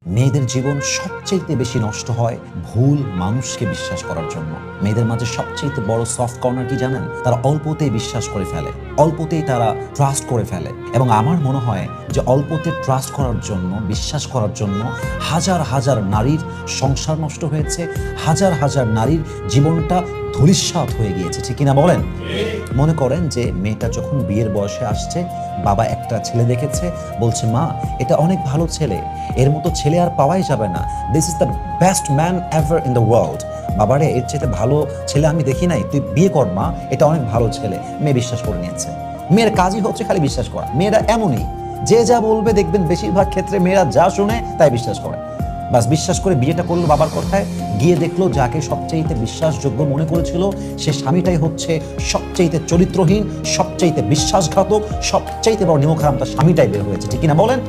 মেয়েদের জীবন সবচেয়ে বেশি নষ্ট হয় ভুল মানুষকে বিশ্বাস করার জন্য। মেয়েদের মাঝে সবচেয়ে বড় সফট কর্নার কি জানেন? তারা অল্পতেই বিশ্বাস করে ফেলে, অল্পতেই তারা ট্রাস্ট করে ফেলে। এবং আমার মনে হয় যে অল্পতে ট্রাস্ট করার জন্য, বিশ্বাস করার জন্য হাজার হাজার নারীর সংসার নষ্ট হয়েছে, হাজার হাজার নারীর জীবনটা ধূলিসাৎ হয়ে গিয়েছে, ঠিক কিনা বলেন? মনে করেন যে মেয়েটা যখন বিয়ের বয়সে আসছে, বাবা একটা ছেলে দেখেছে, বলছে মা এটা অনেক ভালো ছেলে, এর মতো ছেলে আর পাওয়াই যাবে না, this is the best man ever in the world. বাবারে এর চেয়ে ভালো ছেলে আমি দেখি নাই, তুই বিয়ে কর মা, এটা অনেক ভালো ছেলে। মেয়ে বিশ্বাস করে নিয়েছে। মেয়ের কাজই হচ্ছে খালি বিশ্বাস করা। মেয়েরা এমনই, যে যা বলবে দেখবেন বেশিরভাগ ক্ষেত্রে মেয়েরা যা শুনে তাই বিশ্বাস করে। বাস বিশ্বাস করে বিয়েটা করলো বাবার কথায়, গিয়ে দেখলো যাকে সবচাইতে বিশ্বাসযোগ্য মনে করেছিল সে স্বামীটাই হচ্ছে সবচাইতে চরিত্রহীন, সবচাইতে বিশ্বাসঘাতক, সবচাইতে বড় নিমকহারাম তার স্বামীটাই বের হয়েছে, ঠিক কিনা বলেন?